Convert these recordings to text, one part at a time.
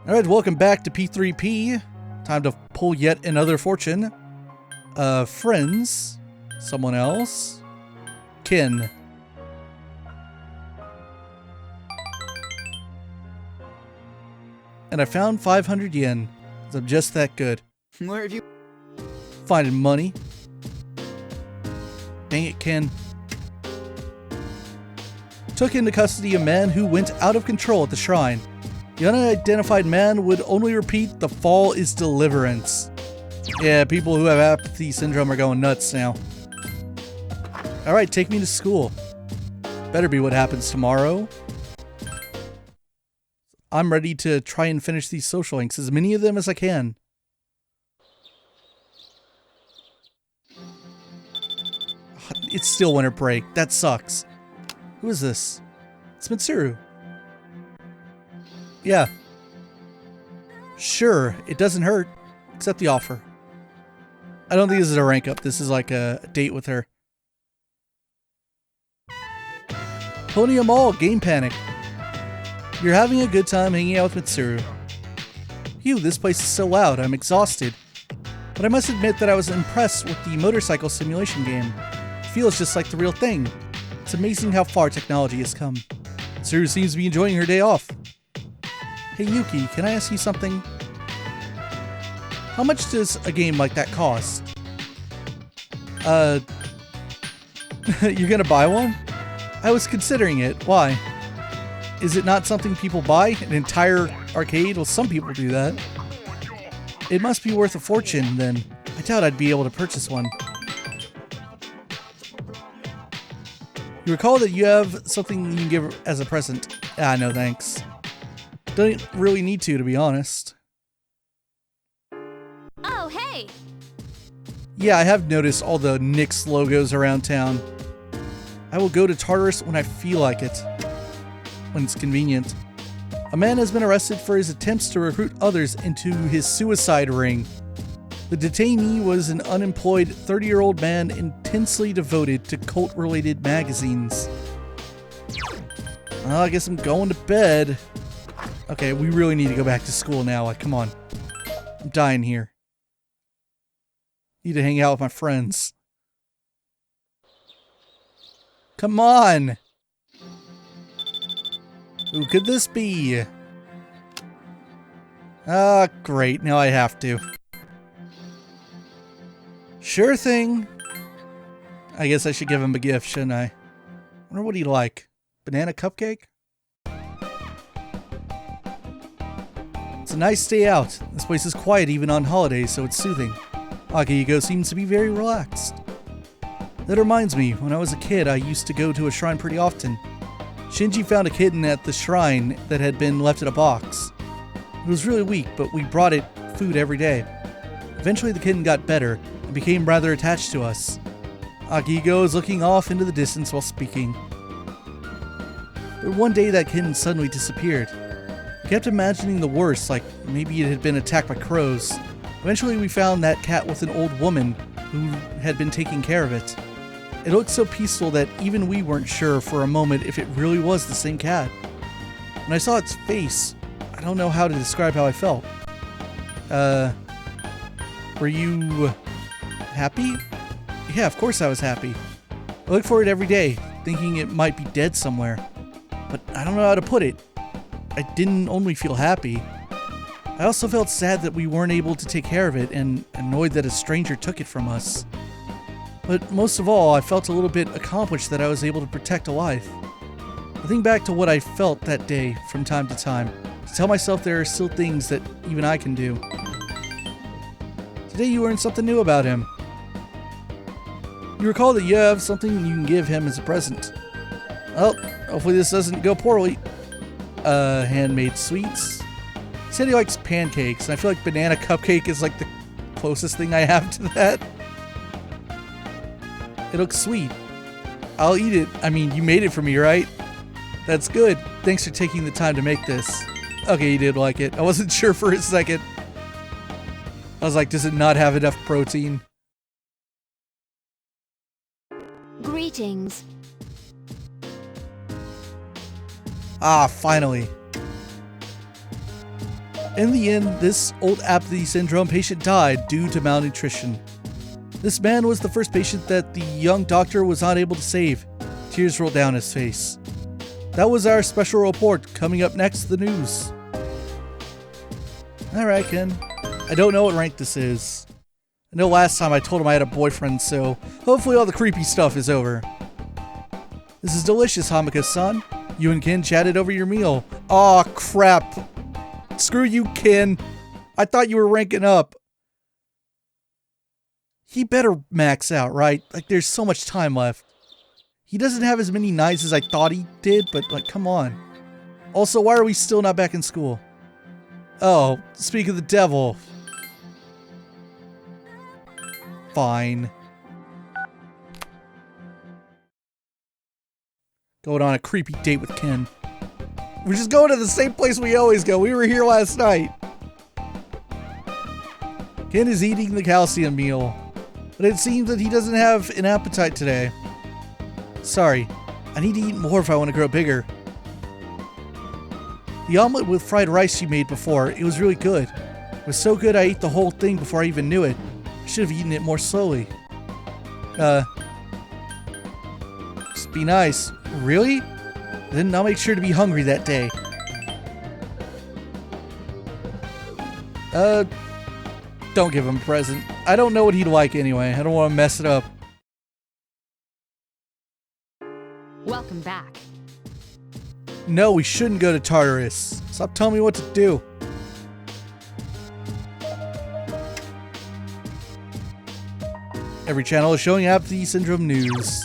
Alright, welcome back to P3P. Time to pull yet another fortune. Friends. Someone else. Kin. And I found 500 yen. 'Cause I'm just that good. Where have you... Finding money. Dang it, Kin. Took into custody a man who went out of control at the shrine. The unidentified man would only repeat, "The fall is deliverance." Yeah, people who have apathy syndrome are going nuts now. Alright, take me to school. Better be what happens tomorrow. I'm ready to try and finish these social links, as many of them as I can. It's still winter break. That sucks. Who is this? It's Mitsuru. Yeah. Sure, it doesn't hurt. Accept the offer. I don't think this is a rank up. This is like a date with her. Pony Mall, Game Panic. You're having a good time hanging out with Mitsuru. Phew, this place is so loud. I'm exhausted. But I must admit that I was impressed with the motorcycle simulation game. It feels just like the real thing. It's amazing how far technology has come. Mitsuru seems to be enjoying her day off. Hey Yuki, can I ask you something? How much does a game like that cost? You're gonna buy one? I was considering it. Why? Is it not something people buy? An entire arcade? Well, some people do that. It must be worth a fortune, then. I doubt I'd be able to purchase one. You recall that you have something you can give as a present. Ah, no thanks. Don't really need to be honest. Oh, hey! Yeah, I have noticed all the Nyx logos around town. I will go to Tartarus when I feel like it. When it's convenient. A man has been arrested for his attempts to recruit others into his suicide ring. The detainee was an unemployed 30-year-old man intensely devoted to cult-related magazines. Well, I guess I'm going to bed. Okay, we really need to go back to school now. Like, come on. I'm dying here. Need to hang out with my friends. Come on! Who could this be? Ah, great. Now I have to. Sure thing. I guess I should give him a gift, shouldn't I? Wonder what he'd like. Banana cupcake? It's a nice day out. This place is quiet even on holidays, so it's soothing. Akihiko seems to be very relaxed. That reminds me, when I was a kid, I used to go to a shrine pretty often. Shinji found a kitten at the shrine that had been left in a box. It was really weak, but we brought it food every day. Eventually the kitten got better and became rather attached to us. Akihiko is looking off into the distance while speaking. But one day that kitten suddenly disappeared. I kept imagining the worst, like maybe it had been attacked by crows. Eventually we found that cat with an old woman who had been taking care of it. It looked so peaceful that even we weren't sure for a moment if it really was the same cat. When I saw its face, I don't know how to describe how I felt. Were you happy? Yeah, of course I was happy. I looked for it every day, thinking it might be dead somewhere. But I don't know how to put it. I didn't only feel happy. I also felt sad that we weren't able to take care of it and annoyed that a stranger took it from us. But most of all, I felt a little bit accomplished that I was able to protect a life. I think back to what I felt that day from time to time, to tell myself there are still things that even I can do. Today you learned something new about him. You recall that you have something you can give him as a present. Well, hopefully this doesn't go poorly. Handmade sweets. He said he likes pancakes, and I feel like banana cupcake is like the closest thing I have to that. It looks sweet. I'll eat it. I mean, you made it for me, right? That's good. Thanks for taking the time to make this. Okay, you did like it. I wasn't sure for a second. I was like, does it not have enough protein? Greetings. Ah, finally. In the end, this old apathy syndrome patient died due to malnutrition. This man was the first patient that the young doctor was not able to save. Tears rolled down his face. That was our special report. Coming up next, the news. Alright, Ken. I don't know what rank this is. I know last time I told him I had a boyfriend, so hopefully all the creepy stuff is over. This is delicious, Hamiko-san. You and Ken chatted over your meal. Aw, crap. Screw you, Ken. I thought you were ranking up. He better max out, right? Like, there's so much time left. He doesn't have as many knives as I thought he did, but, like, come on. Also, why are we still not back in school? Oh, speak of the devil. Fine. Going on a creepy date with Ken. We're just going to the same place we always go. We were here last night. Ken is eating the calcium meal, but it seems that he doesn't have an appetite today. Sorry, I need to eat more if I want to grow bigger. The omelet with fried rice you made before, it was really good. It was so good I ate the whole thing before I even knew it. I should have eaten it more slowly. Just be nice. Really? Then I'll make sure to be hungry that day. Don't give him a present. I don't know what he'd like anyway. I don't want to mess it up. Welcome back. No, we shouldn't go to Tartarus. Stop telling me what to do. Every channel is showing apathy syndrome news.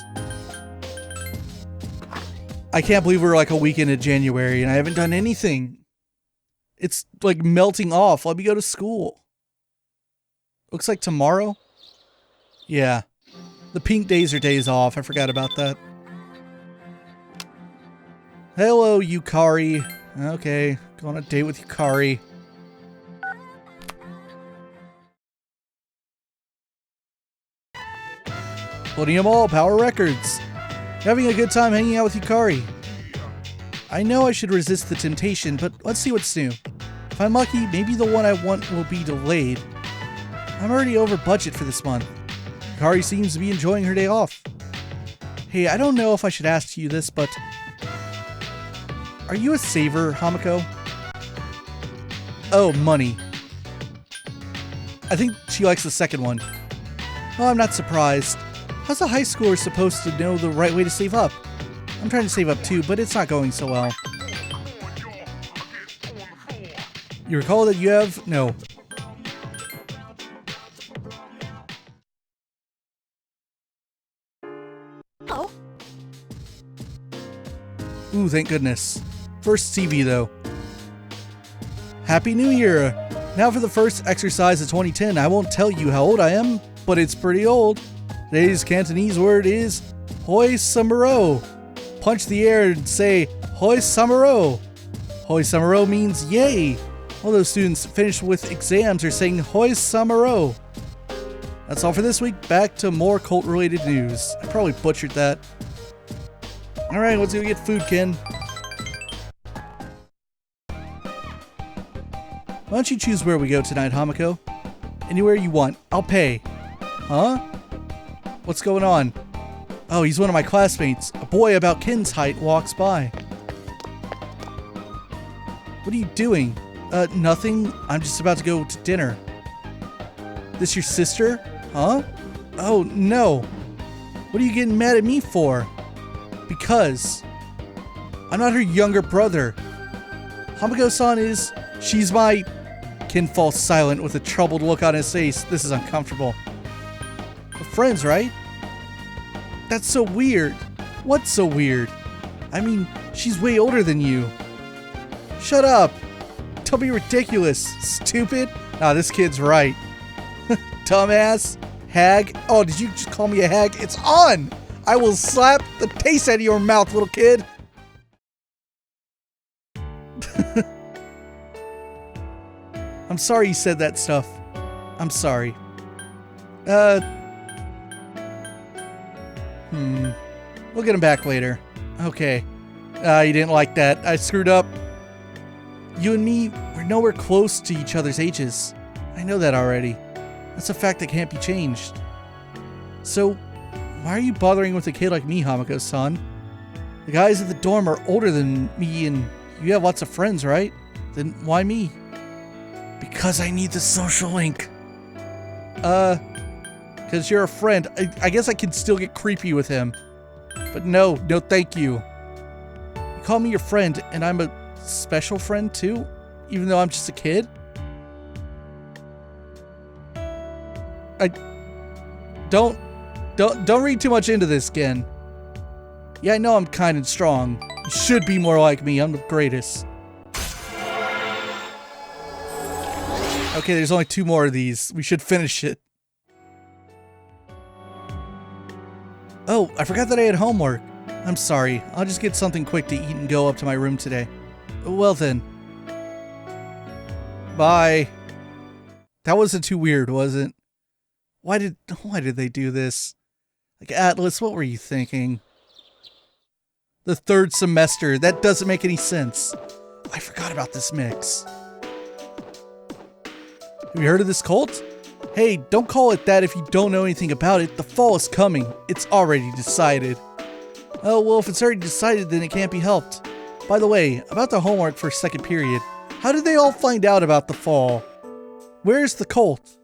I can't believe we're like a week into January and I haven't done anything. It's like melting off. Let me go to school. Looks like tomorrow? Yeah. The pink days are days off. I forgot about that. Hello, Yukari. Okay, go on a date with Yukari. Podium All, Power Records. Having a good time hanging out with Yukari. I know I should resist the temptation, but let's see what's new. If I'm lucky, maybe the one I want will be delayed. I'm already over budget for this month. Yukari seems to be enjoying her day off. Hey, I don't know if I should ask you this, but are you a saver, Hamiko? Oh, money. I think she likes the second one. Oh, I'm not surprised. How's a high schooler supposed to know the right way to save up? I'm trying to save up too, but it's not going so well. You recall that you have... No. Oh. Ooh, thank goodness. First TV though. Happy New Year! Now for the first exercise of 2010. I won't tell you how old I am, but it's pretty old. Today's Cantonese word is Hoi Samuro. Punch the air and say Hoi Samuro. Hoi Samuro means yay. All those students finished with exams are saying Hoi Samuro. That's all for this week. Back to more cult-related news. I probably butchered that. Alright, let's go get food, Ken. Why don't you choose where we go tonight, Hamiko? Anywhere you want. I'll pay. Huh? What's going on? Oh, he's one of my classmates. A boy about Ken's height walks by. What are you doing? Nothing. I'm just about to go to dinner. This your sister? Huh? Oh, no. What are you getting mad at me for? Because I'm not her younger brother. Hamiko-san is... She's my... Ken falls silent with a troubled look on his face. This is uncomfortable. We're friends, right? That's so weird. What's so weird? I mean, she's way older than you. Shut up. Don't be ridiculous, stupid. Nah, this kid's right. Dumbass. Hag. Oh, did you just call me a hag? It's on! I will slap the taste out of your mouth, little kid. I'm sorry you said that stuff. I'm sorry. We'll get him back later. Okay. You didn't like that. I screwed up. You and me, we're nowhere close to each other's ages. I know that already. That's a fact that can't be changed. So, why are you bothering with a kid like me, Hamako-san? The guys at the dorm are older than me and you have lots of friends, right? Then why me? Because I need the social link. Because you're a friend. I guess I can still get creepy with him. But no thank you. You call me your friend and I'm a special friend too? Even though I'm just a kid? Don't read too much into this, Gen. Yeah, I know I'm kind and strong. You should be more like me. I'm the greatest. Okay, there's only 2 more of these. We should finish it. Oh, I forgot that I had homework. I'm sorry. I'll just get something quick to eat and go up to my room today. Well then. Bye. That wasn't too weird, was it? Why did they do this? Like, Atlas, what were you thinking? The 3rd semester. That doesn't make any sense. I forgot about this mix. Have you heard of this cult? Hey, don't call it that if you don't know anything about it. The fall is coming. It's already decided. Oh, well, if it's already decided, then it can't be helped. By the way, about the homework for 2nd period, how did they all find out about the fall? Where's the cult?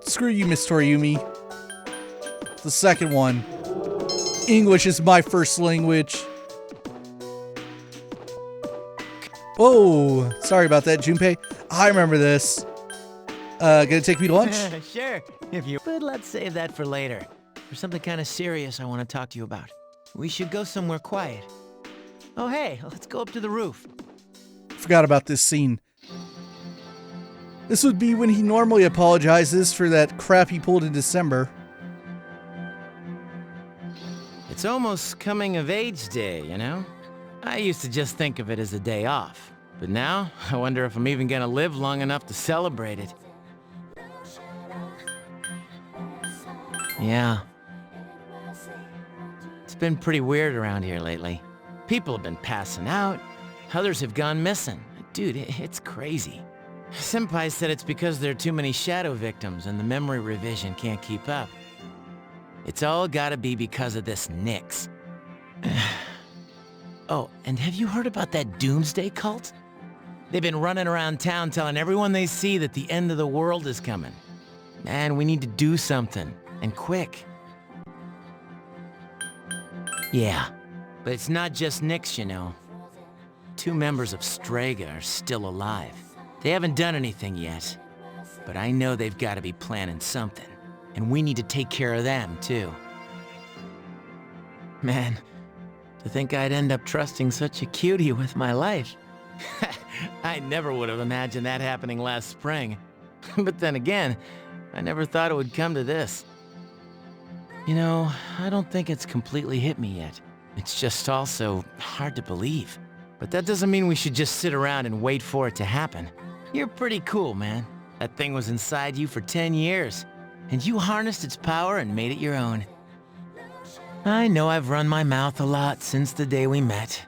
Screw you, Miss Toriumi. The 2nd one. English is my first language. Whoa, sorry about that, Junpei. I remember this. Gonna take me to lunch? Sure, but let's save that for later. There's something kind of serious I want to talk to you about. We should go somewhere quiet. Oh hey, let's go up to the roof. Forgot about this scene. This would be when he normally apologizes for that crap he pulled in December. It's almost coming of age day, you know? I used to just think of it as a day off. But now, I wonder if I'm even gonna live long enough to celebrate it. Yeah. It's been pretty weird around here lately. People have been passing out. Others have gone missing. Dude, it's crazy. Senpai said it's because there are too many shadow victims and the memory revision can't keep up. It's all gotta be because of this Nyx. Oh, and have you heard about that doomsday cult? They've been running around town telling everyone they see that the end of the world is coming. Man, we need to do something, and quick. Yeah, but it's not just Nyx, you know. 2 members of Strega are still alive. They haven't done anything yet, but I know they've got to be planning something, and we need to take care of them, too. Man, to think I'd end up trusting such a cutie with my life. I never would have imagined that happening last spring. But then again, I never thought it would come to this. You know, I don't think it's completely hit me yet. It's just also hard to believe. But that doesn't mean we should just sit around and wait for it to happen. You're pretty cool, man. That thing was inside you for 10 years, and you harnessed its power and made it your own. I know I've run my mouth a lot since the day we met.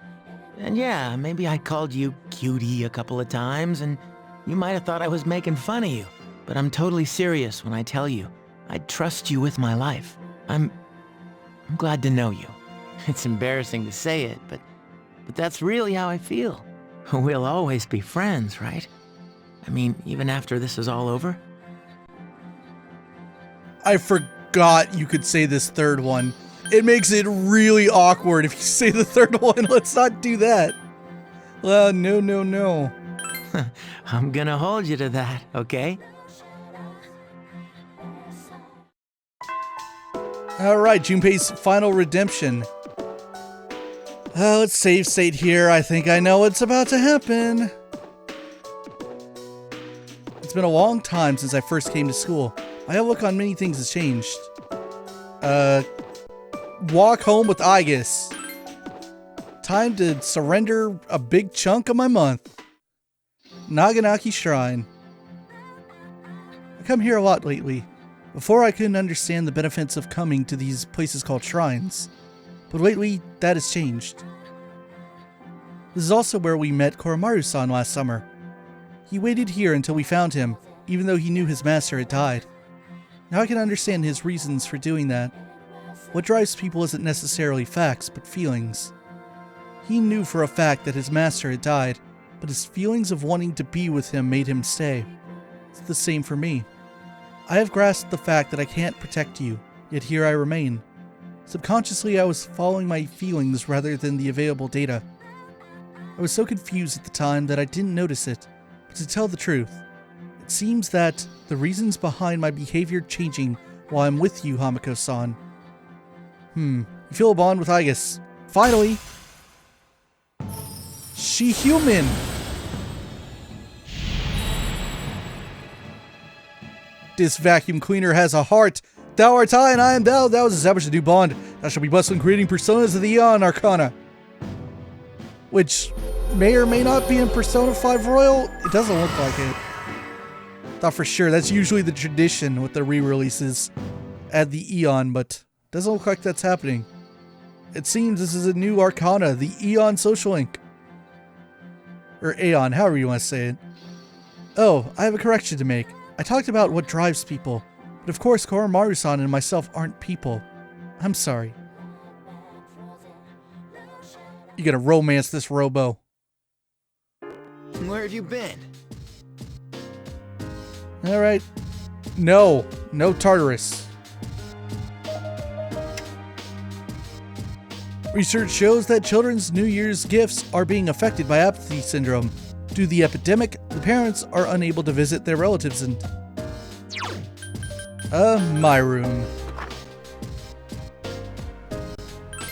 And yeah, maybe I called you cutie a couple of times, and you might have thought I was making fun of you. But I'm totally serious when I tell you, I'd trust you with my life. I'm glad to know you. It's embarrassing to say it, but that's really how I feel. We'll always be friends, right? I mean, even after this is all over? I forgot you could say this 3rd one. It makes it really awkward if you say the 3rd one. Let's not do that. Well, no. I'm gonna hold you to that, okay? Alright, Junpei's final redemption. Let's save state here. I think I know what's about to happen. It's been a long time since I first came to school. My outlook on many things has changed. Walk home with Aigis. Time to surrender a big chunk of my month. Naganaki Shrine. I come here a lot lately. Before I couldn't understand the benefits of coming to these places called shrines. But lately, that has changed. This is also where we met Koromaru-san last summer. He waited here until we found him, even though he knew his master had died. Now I can understand his reasons for doing that. What drives people isn't necessarily facts, but feelings. He knew for a fact that his master had died, but his feelings of wanting to be with him made him stay. It's the same for me. I have grasped the fact that I can't protect you, yet here I remain. Subconsciously, I was following my feelings rather than the available data. I was so confused at the time that I didn't notice it, but to tell the truth, it seems that the reasons behind my behavior changing while I'm with you, Hamiko-san. You feel a bond with Aigis. Finally! She human! This vacuum cleaner has a heart. Thou art I, and I am thou. Thou hast established a new bond. Thou shalt be bustling creating personas of the Eon Arcana. Which may or may not be in Persona 5 Royal. It doesn't look like it. Thought for sure. That's usually the tradition with the re-releases. Add the Eon, but doesn't look like that's happening. It seems this is a new Arcana, the Eon Social Link. Or Aeon, however you want to say it. Oh, I have a correction to make. I talked about what drives people, but of course Koromaru-san and myself aren't people. I'm sorry. You gotta romance this robo. Where have you been? Alright. No Tartarus. Research shows that children's New Year's gifts are being affected by apathy syndrome. Due to the epidemic, the parents are unable to visit their relatives and... my room.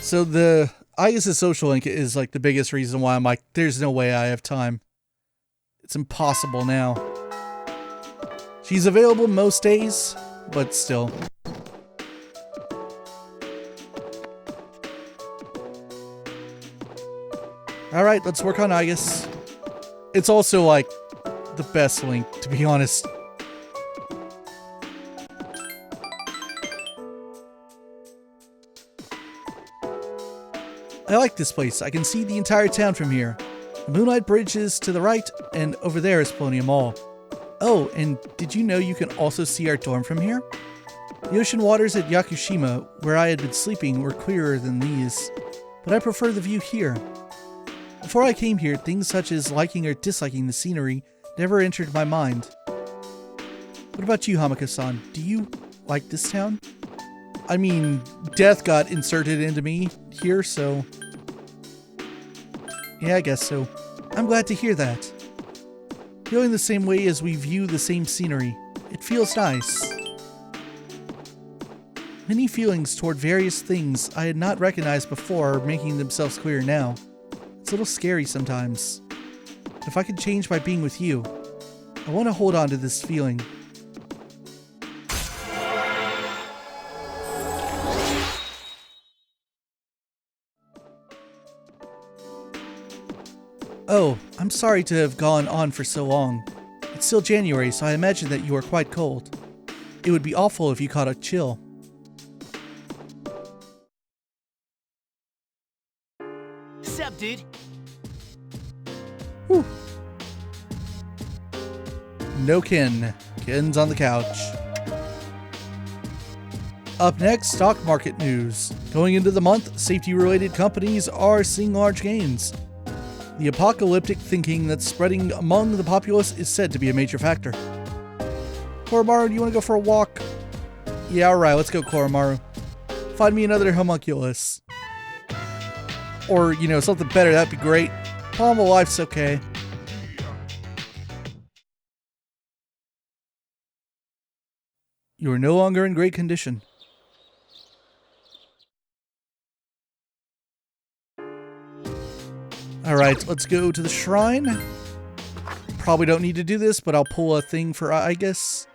So the Aigis' social link is like the biggest reason why I'm like, there's no way I have time. It's impossible now. She's available most days, but still. Alright, let's work on Aigis. It's also like the best link, to be honest. I like this place. I can see the entire town from here. The Moonlight Bridge is to the right, and over there is Polonium Mall. Oh, and did you know you can also see our dorm from here? The ocean waters at Yakushima, where I had been sleeping, were clearer than these, but I prefer the view here. Before I came here, things such as liking or disliking the scenery never entered my mind. What about you, Hamiko-san? Do you like this town? I mean, death got inserted into me here, so... yeah, I guess so. I'm glad to hear that. Feeling the same way as we view the same scenery. It feels nice. Many feelings toward various things I had not recognized before are making themselves clear now. It's a little scary sometimes. But if I could change by being with you, I want to hold on to this feeling. Oh, I'm sorry to have gone on for so long. It's still January, so I imagine that you are quite cold. It would be awful if you caught a chill. Sup, dude? Whew. No Ken. Ken's on the couch. Up next, stock market news. Going into the month, safety-related companies are seeing large gains. The apocalyptic thinking that's spreading among the populace is said to be a major factor. Koromaru, do you want to go for a walk? Yeah, alright, let's go, Koromaru. Find me another homunculus. Or, you know, something better, that'd be great. Palm of life's okay. You are no longer in great condition. Alright, let's go to the shrine. Probably don't need to do this, but I'll pull a thing for Aigis.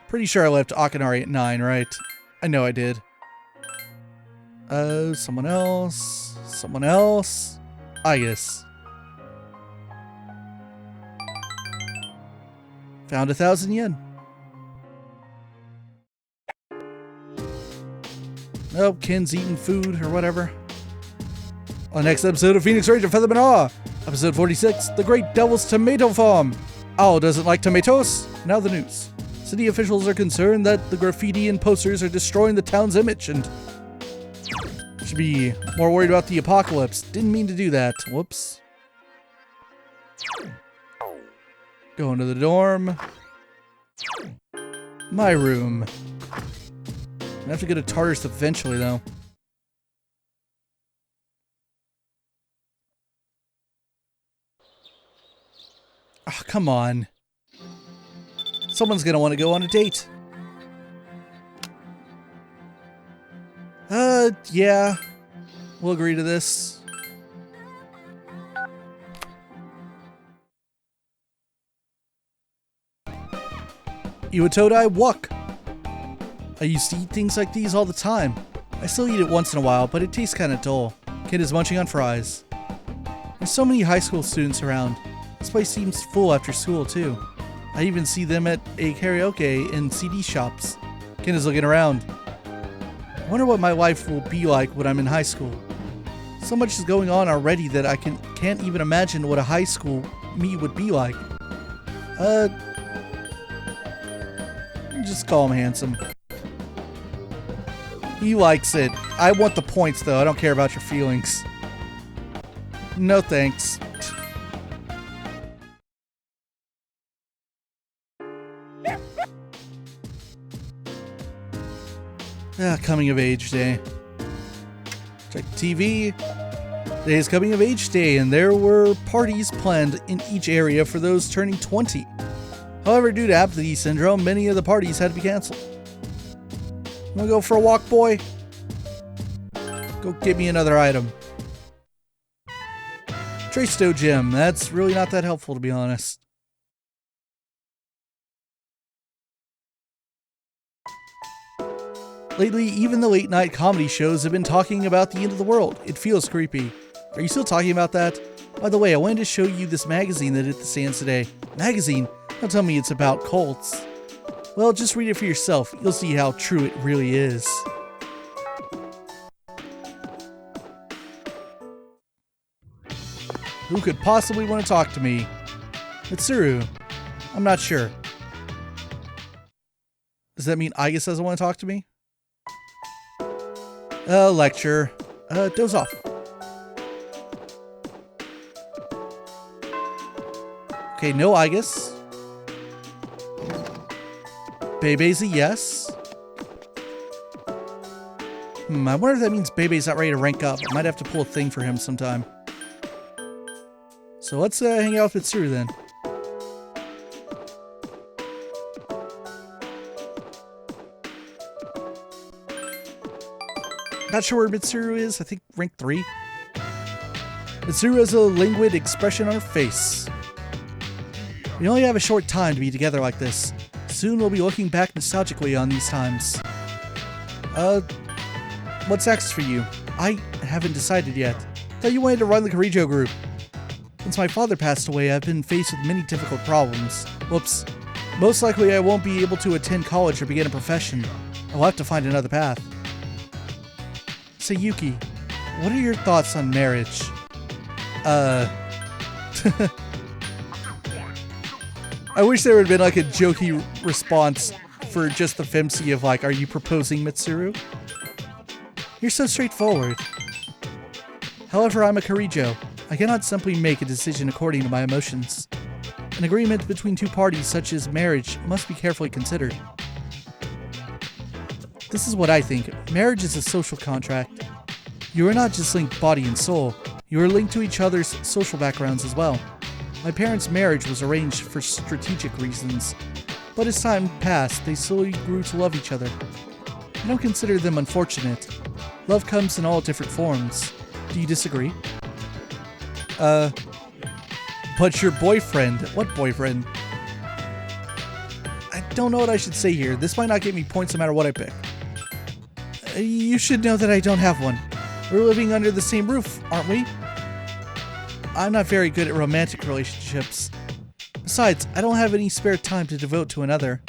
Pretty sure I left Akinari at 9, right? I know I did. Someone else. Someone else. Aigis. Found 1,000 yen. Oh, Ken's eating food or whatever. On the next episode of Phoenix Ranger Featherman Awe, episode 46, The Great Devil's Tomato Farm. Owl doesn't like tomatoes. Now the news. City officials are concerned that the graffiti and posters are destroying the town's image and should be more worried about the apocalypse. Didn't mean to do that. Whoops. Going to the dorm. My room. I have to go to Tartarus eventually, though. Oh, come on. Someone's gonna want to go on a date. Yeah. We'll agree to this. Iwatodai wok. I used to eat things like these all the time. I still eat it once in a while, but it tastes kinda dull. Kid is munching on fries. There's so many high school students around. This place seems full after school, too. I even see them at a karaoke and CD shops. Ken is looking around. I wonder what my life will be like when I'm in high school. So much is going on already that I can't even imagine what a high school me would be like. Just call him handsome. He likes it. I want the points, though. I don't care about your feelings. No thanks. Coming of age day. Check TV. Today is coming of age day, and there were parties planned in each area for those turning 20. However, due to apathy syndrome, many of the parties had to be canceled. Wanna go for a walk, boy? Go get me another item. Trasto gem. That's really not that helpful, to be honest. Lately, even the late-night comedy shows have been talking about the end of the world. It feels creepy. Are you still talking about that? By the way, I wanted to show you this magazine that hit the stands today. Magazine? Don't tell me it's about cults. Well, just read it for yourself. You'll see how true it really is. Who could possibly want to talk to me? Mitsuru. I'm not sure. Does that mean Aigis doesn't want to talk to me? Lecture. Doze off. Okay, no Aigis. Bebe's a yes. I wonder if that means Bebe's not ready to rank up. I might have to pull a thing for him sometime. So let's hang out with Mitsuru then. Not sure where Mitsuru is. I think rank 3. Mitsuru has a languid expression on her face. We only have a short time to be together like this. Soon we'll be looking back nostalgically on these times. What's next for you? I haven't decided yet. Thought you wanted to run the Karijo group. Since my father passed away, I've been faced with many difficult problems. Whoops. Most likely I won't be able to attend college or begin a profession. I'll have to find another path. Sayuki, what are your thoughts on marriage? I wish there would have been like a jokey response for just the Famitsū of like, are you proposing, Mitsuru? You're so straightforward. However, I'm a Karijo. I cannot simply make a decision according to my emotions. An agreement between two parties such as marriage must be carefully considered. This is what I think. Marriage is a social contract. You are not just linked body and soul. You are linked to each other's social backgrounds as well. My parents' marriage was arranged for strategic reasons, but as time passed, they slowly grew to love each other. I don't consider them unfortunate. Love comes in all different forms. Do you disagree? But your boyfriend... What boyfriend? I don't know what I should say here. This might not get me points no matter what I pick. You should know that I don't have one. We're living under the same roof, aren't we? I'm not very good at romantic relationships. Besides, I don't have any spare time to devote to another.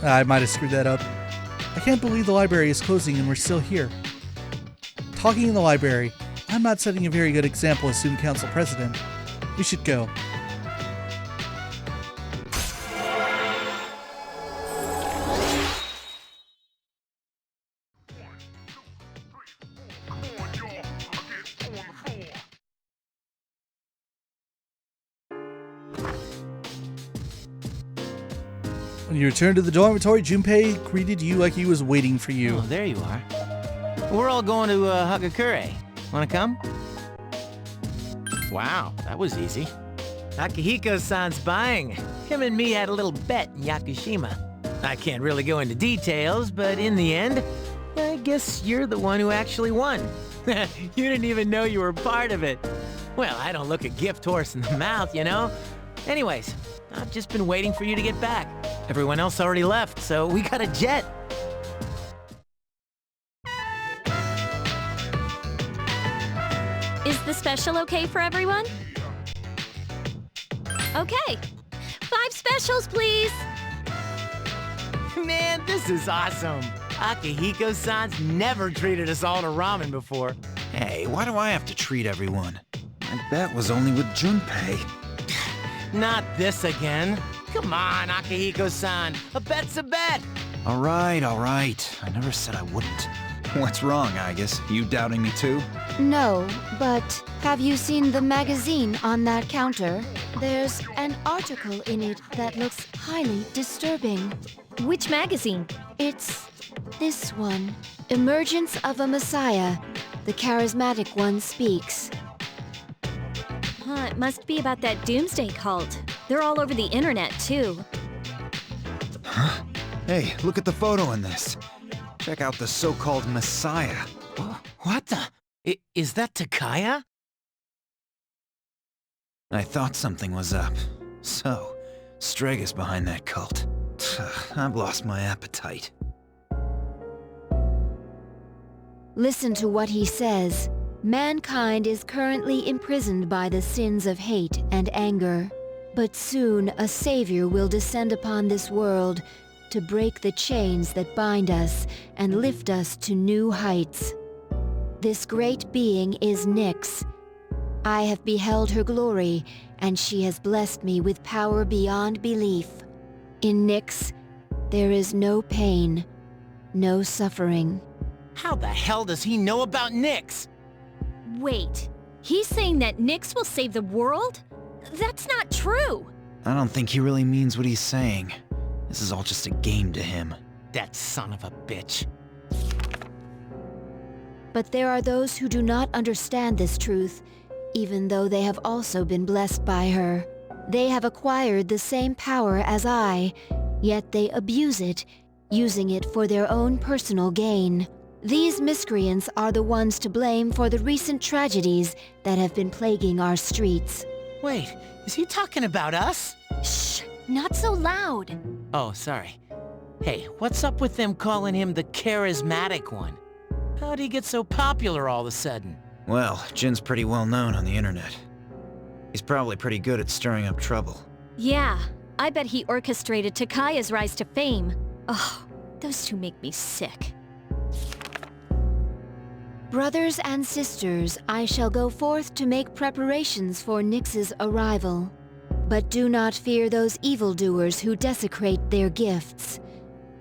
I might have screwed that up. I can't believe the library is closing and we're still here. Talking in the library. I'm not setting a very good example as student council president. We should go. When you returned to the dormitory, Junpei greeted you like he was waiting for you. Oh, there you are. We're all going to Hagakure. Wanna come? Wow, that was easy. Akihiko-san's buying. Him and me had a little bet in Yakushima. I can't really go into details, but in the end, I guess you're the one who actually won. You didn't even know you were part of it. Well, I don't look a gift horse in the mouth, you know? Anyways, I've just been waiting for you to get back. Everyone else already left, so we got a jet. Is the special okay for everyone? Okay. 5 specials, please. Man, this is awesome. Akihiko-san's never treated us all to ramen before. Hey, why do I have to treat everyone? My bet was only with Junpei. Not this again. Come on, Akihiko-san. A bet's a bet. All right. I never said I wouldn't. What's wrong, Aigis? You doubting me too? No, but have you seen the magazine on that counter? There's an article in it that looks highly disturbing. Which magazine? It's this one. Emergence of a Messiah. The charismatic one speaks. It must be about that doomsday cult. They're all over the internet, too. Huh? Hey, look at the photo in this. Check out the so-called Messiah. What the? Is that Takaya? I thought something was up. So, Strega's behind that cult. I've lost my appetite. Listen to what he says. Mankind is currently imprisoned by the sins of hate and anger. But soon a savior will descend upon this world to break the chains that bind us and lift us to new heights. This great being is Nyx. I have beheld her glory, and she has blessed me with power beyond belief. In Nyx, there is no pain, no suffering. How the hell does he know about Nyx? Wait, he's saying that Nyx will save the world? That's not true! I don't think he really means what he's saying. This is all just a game to him. That son of a bitch. But there are those who do not understand this truth, even though they have also been blessed by her. They have acquired the same power as I, yet they abuse it, using it for their own personal gain. These miscreants are the ones to blame for the recent tragedies that have been plaguing our streets. Wait, is he talking about us? Shh, not so loud. Oh, sorry. Hey, what's up with them calling him the charismatic one? How'd he get so popular all of a sudden? Well, Jin's pretty well known on the internet. He's probably pretty good at stirring up trouble. Yeah, I bet he orchestrated Takaya's rise to fame. Oh, those two make me sick. Brothers and sisters, I shall go forth to make preparations for Nyx's arrival. But do not fear those evildoers who desecrate their gifts.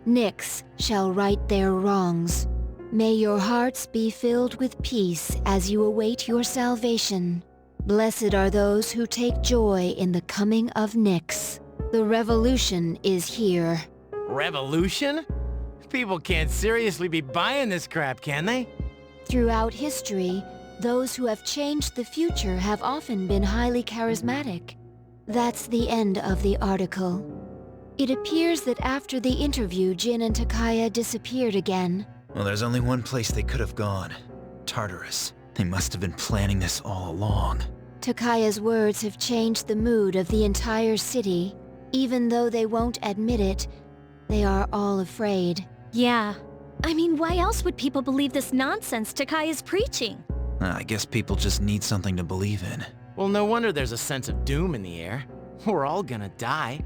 Nyx shall right their wrongs. May your hearts be filled with peace as you await your salvation. Blessed are those who take joy in the coming of Nyx. The revolution is here. Revolution? People can't seriously be buying this crap, can they? Throughout history, those who have changed the future have often been highly charismatic. That's the end of the article. It appears that after the interview, Jin and Takaya disappeared again. Well, there's only one place they could have gone. Tartarus. They must have been planning this all along. Takaya's words have changed the mood of the entire city. Even though they won't admit it, they are all afraid. Yeah. I mean, why else would people believe this nonsense Takaya's preaching? I guess people just need something to believe in. Well, no wonder there's a sense of doom in the air. We're all gonna die.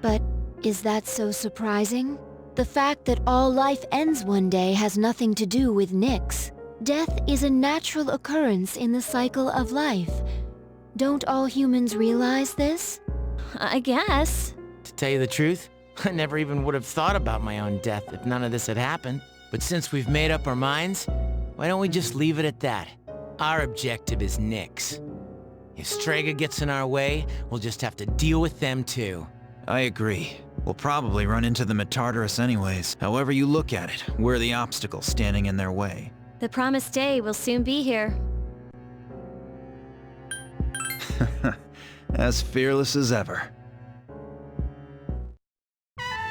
But is that so surprising? The fact that all life ends one day has nothing to do with Nyx. Death is a natural occurrence in the cycle of life. Don't all humans realize this? I guess. To tell you the truth, I never even would have thought about my own death if none of this had happened. But since we've made up our minds, why don't we just leave it at that? Our objective is Nyx. If Strega gets in our way, we'll just have to deal with them too. I agree. We'll probably run into them at Tartarus anyways. However you look at it, we're the obstacle standing in their way. The promised day will soon be here. As fearless as ever.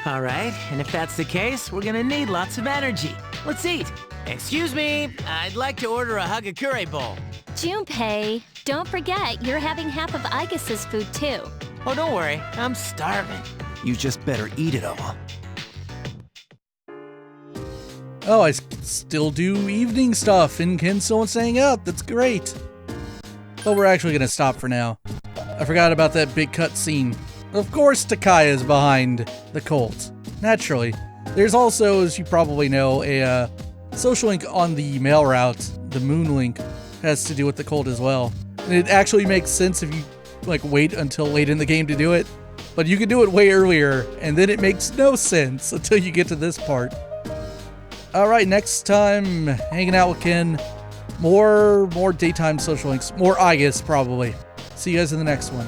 All right, and if that's the case, we're gonna need lots of energy. Let's eat. Excuse me, I'd like to order a Hagakure bowl. Junpei, don't forget, you're having half of Aigis' food too. Oh, don't worry, I'm starving. You just better eat it all. Oh, I still do evening stuff and can still hang out. That's great. But we're actually going to stop for now. I forgot about that big cut scene. Of course Takaya's behind the cult. Naturally. There's also, as you probably know, a social link on the mail route. The moon link has to do with the cult as well. And it actually makes sense if you wait until late in the game to do it. But you can do it way earlier, and then it makes no sense until you get to this part. Alright, next time, hanging out with Ken. More daytime social links. More Aigis, probably. See you guys in the next one.